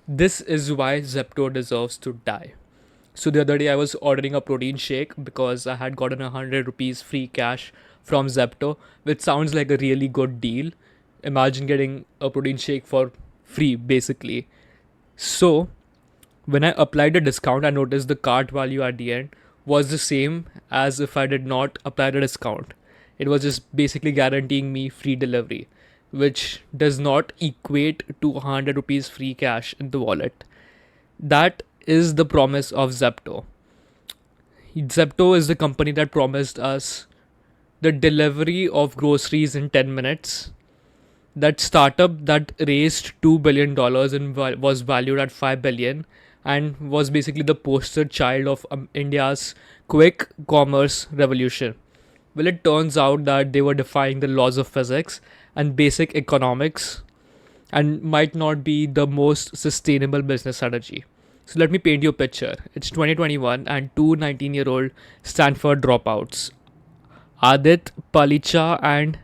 This is why Zepto deserves to die. So the other day I was ordering a protein shake because I had gotten 100 rupees free cash from Zepto, which sounds like a really good deal. Imagine getting a protein shake for free, basically. So when I applied a discount, I noticed the cart value at the end was the same as if I did not apply the discount. It was just basically guaranteeing me free delivery, which does not equate to 100 rupees free cash in the wallet. That is the promise of Zepto. Zepto is the company that promised us the delivery of groceries in 10 minutes. That startup that raised $2 billion and was valued at 5 billion and was basically the poster child of India's quick commerce revolution. Well, it turns out that they were defying the laws of physics and basic economics and might not be the most sustainable business strategy. So let me paint you a picture. It's 2021 and two 19-year-old Stanford dropouts, Adit Palicha and,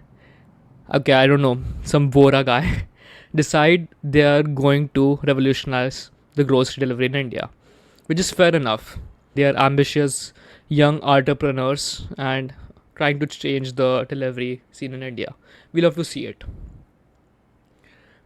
okay, I don't know, some Bora guy, decide they are going to revolutionize the grocery delivery in India, which is fair enough. They are ambitious young entrepreneurs and trying to change the delivery scene in India. We love to see it.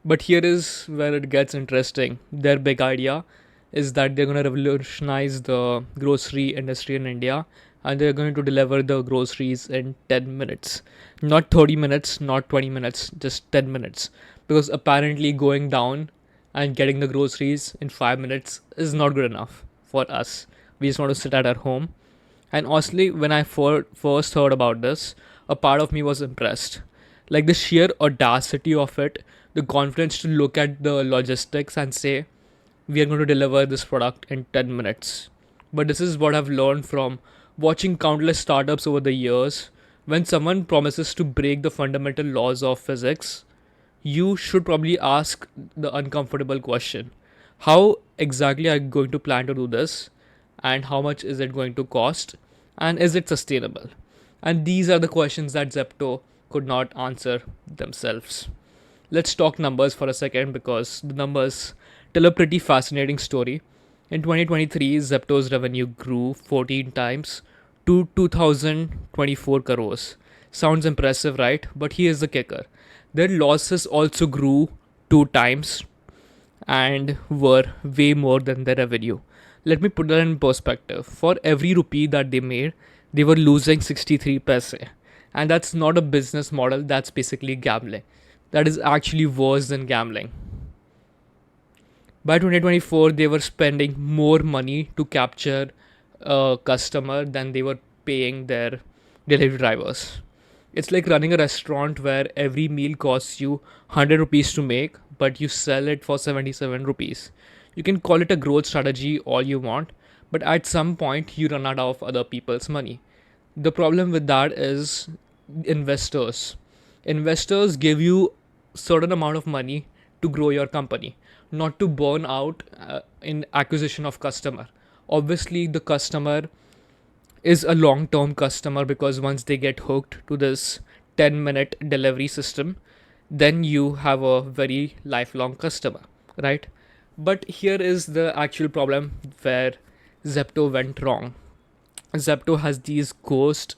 But here is where it gets interesting. Their big idea is that they're going to revolutionize the grocery industry in India and they're going to deliver the groceries in 10 minutes. Not 30 minutes, not 20 minutes, just 10 minutes. Because apparently going down and getting the groceries in 5 minutes is not good enough for us. We just want to sit at our home. And honestly, when I first heard about this, a part of me was impressed. Like the sheer audacity of it, the confidence to look at the logistics and say, we are going to deliver this product in 10 minutes. But this is what I've learned from watching countless startups over the years. When someone promises to break the fundamental laws of physics, you should probably ask the uncomfortable question: how exactly are you going to plan to do this? And how much is it going to cost? And is it sustainable? And these are the questions that Zepto could not answer themselves. Let's talk numbers for a second because the numbers tell a pretty fascinating story. In 2023, Zepto's revenue grew 14 times to 2024 crores. Sounds impressive, right? But here's the kicker: their losses also grew 2 times and were way more than their revenue. Let me put that in perspective. For every rupee that they made, they were losing 63 paise. And that's not a business model, that's basically gambling. That is actually worse than gambling. By 2024, they were spending more money to capture a customer than they were paying their delivery drivers. It's like running a restaurant where every meal costs you 100 rupees to make, but you sell it for 77 rupees. You can call it a growth strategy all you want, but at some point you run out of other people's money. The problem with that is investors. Investors give you certain amount of money to grow your company, not to burn out in acquisition of customer. Obviously, the customer is a long term customer because once they get hooked to this 10-minute delivery system, then you have a very lifelong customer, right? But here is the actual problem where Zepto went wrong. Zepto has these ghost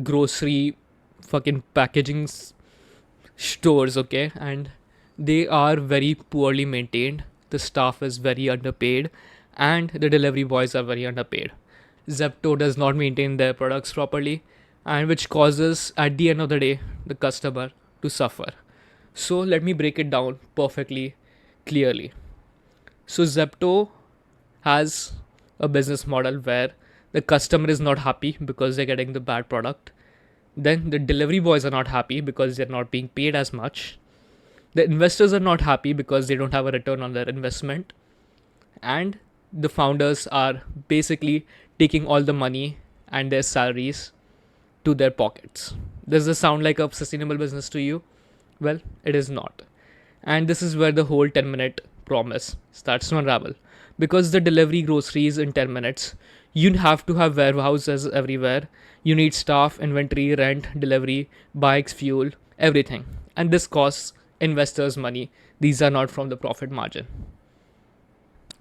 grocery fucking packaging stores, okay? And they are very poorly maintained. The staff is very underpaid and the delivery boys are very underpaid. Zepto does not maintain their products properly, and which causes, at the end of the day, the customer to suffer. So, let me break it down perfectly clearly. So, Zepto has a business model where the customer is not happy because they're getting the bad product. Then, the delivery boys are not happy because they're not being paid as much. The investors are not happy because they don't have a return on their investment. And the founders are basically taking all the money and their salaries to their pockets. Does this sound like a sustainable business to you? Well, it is not. And this is where the whole 10-minute promise starts to unravel. Because the delivery groceries in 10 minutes, you have to have warehouses everywhere. You need staff, inventory, rent, delivery, bikes, fuel, everything. And this costs investors money. These are not from the profit margin.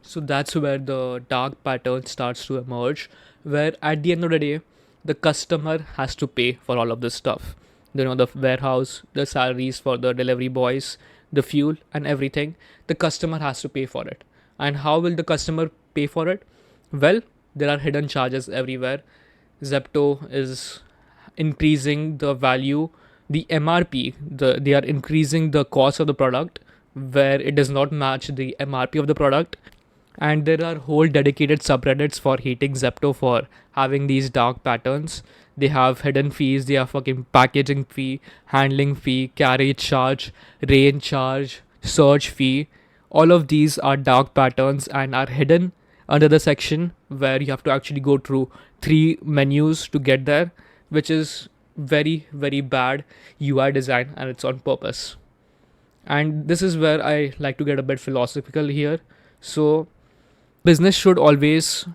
So that's where the dark pattern starts to emerge, where at the end of the day, the customer has to pay for all of this stuff. The warehouse, the salaries for the delivery boys, the fuel, and everything. The customer has to pay for it. And how will the customer pay for it? Well, there are hidden charges everywhere. Zepto is increasing the value, the MRP, they are increasing the cost of the product where it does not match the MRP of the product. And there are whole dedicated subreddits for hating Zepto for having these dark patterns. They have hidden fees, they have fucking packaging fee, handling fee, carriage charge, range charge, search fee. All of these are dark patterns and are hidden under the section where you have to actually go through three menus to get there, which is very, very bad UI design and it's on purpose. And this is where I like to get a bit philosophical here. So, business should always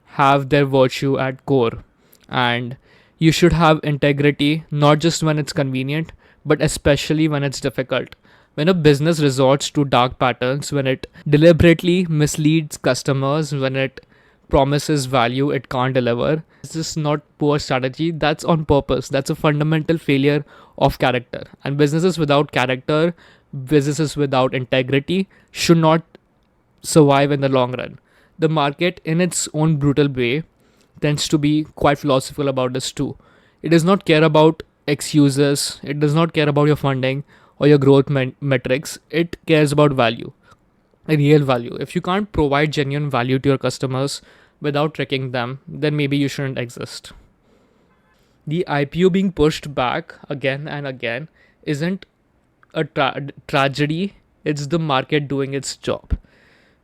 have their virtue at core, and you should have integrity not just when it's convenient but especially when it's difficult. When a business resorts to dark patterns, when it deliberately misleads customers, when it promises value it can't deliver, it's just not poor strategy, that's on purpose. That's a fundamental failure of character. And businesses without character, businesses without integrity should not survive in the long run. The market, in its own brutal way, tends to be quite philosophical about this too. It does not care about excuses, it does not care about your funding or your growth metrics, it cares about value, a real value. If you can't provide genuine value to your customers without tricking them, then maybe you shouldn't exist. The IPO being pushed back again and again isn't a tragedy, it's the market doing its job.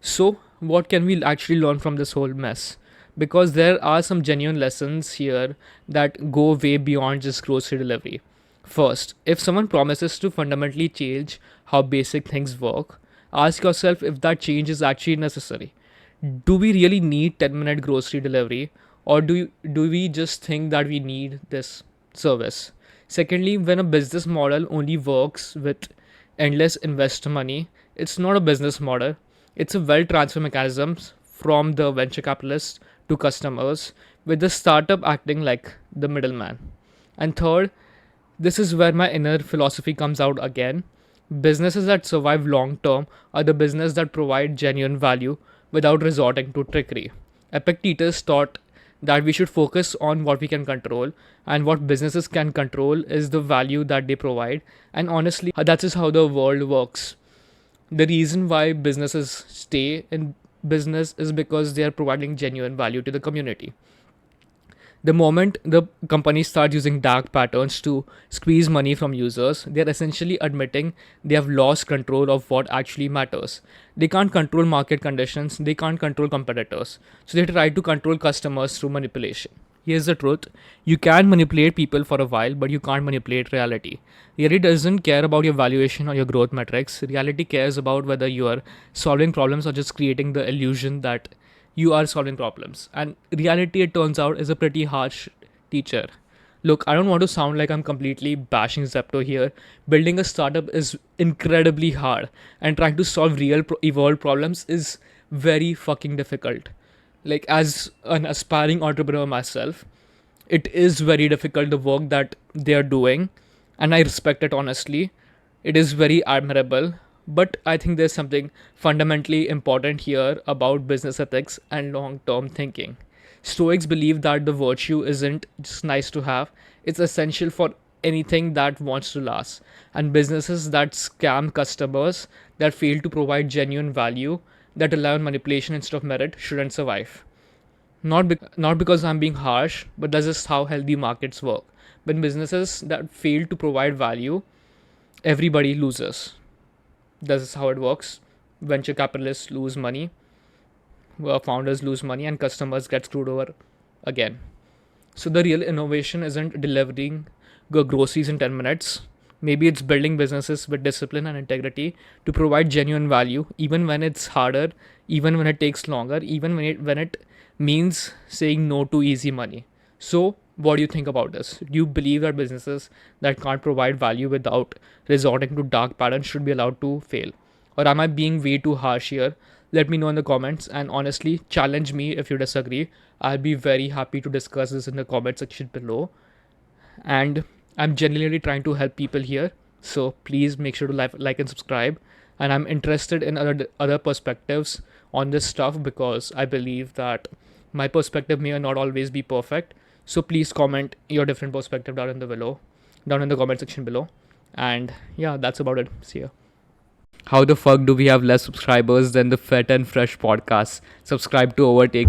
So, what can we actually learn from this whole mess? Because there are some genuine lessons here that go way beyond just grocery delivery. First, if someone promises to fundamentally change how basic things work, ask yourself if that change is actually necessary. Do we really need 10-minute grocery delivery, or do we just think that we need this service? Secondly, when a business model only works with endless investor money, it's not a business model, it's a well transfer mechanism from the venture capitalists to customers, with the startup acting like the middleman. And third, this is where my inner philosophy comes out again. Businesses that survive long term are the business that provide genuine value without resorting to trickery. Epictetus taught that we should focus on what we can control, and what businesses can control is the value that they provide. And honestly, that is how the world works. The reason why businesses stay in business is because they are providing genuine value to the community. The moment the companies start using dark patterns to squeeze money from users, they are essentially admitting they have lost control of what actually matters. They can't control market conditions, they can't control competitors, so they try to control customers through manipulation. Here's the truth: you can manipulate people for a while, but you can't manipulate reality. Reality doesn't care about your valuation or your growth metrics. Reality cares about whether you are solving problems or just creating the illusion that you are solving problems. And reality, it turns out, is a pretty harsh teacher. Look, I don't want to sound like I'm completely bashing Zepto here. Building a startup is incredibly hard, and trying to solve real evolved problems is very fucking difficult. Like, as an aspiring entrepreneur myself, it is very difficult, the work that they are doing, and I respect it honestly. It is very admirable, but I think there's something fundamentally important here about business ethics and long term thinking. Stoics believe that the virtue isn't just nice to have, it's essential for anything that wants to last. And businesses that scam customers, that fail to provide genuine value, that rely on manipulation instead of merit shouldn't survive. Not because I'm being harsh, but that's just how healthy markets work. When businesses that fail to provide value, everybody loses. That's how it works. Venture capitalists lose money, founders lose money, and customers get screwed over again. So the real innovation isn't delivering groceries in 10 minutes. Maybe it's building businesses with discipline and integrity to provide genuine value, even when it's harder, even when it takes longer, even when it means saying no to easy money. So, what do you think about this? Do you believe that businesses that can't provide value without resorting to dark patterns should be allowed to fail? Or am I being way too harsh here? let me know in the comments, and honestly challenge me if you disagree. I'll be very happy to discuss this in the comment section below. And I'm genuinely trying to help people here, so please make sure to like and subscribe. And I'm interested in other perspectives on this stuff, because I believe that my perspective may not always be perfect. So please comment your different perspective down in the comment section below. And yeah, that's about it. See ya. How the fuck do we have less subscribers than the Fet and Fresh podcast? Subscribe to Overtake.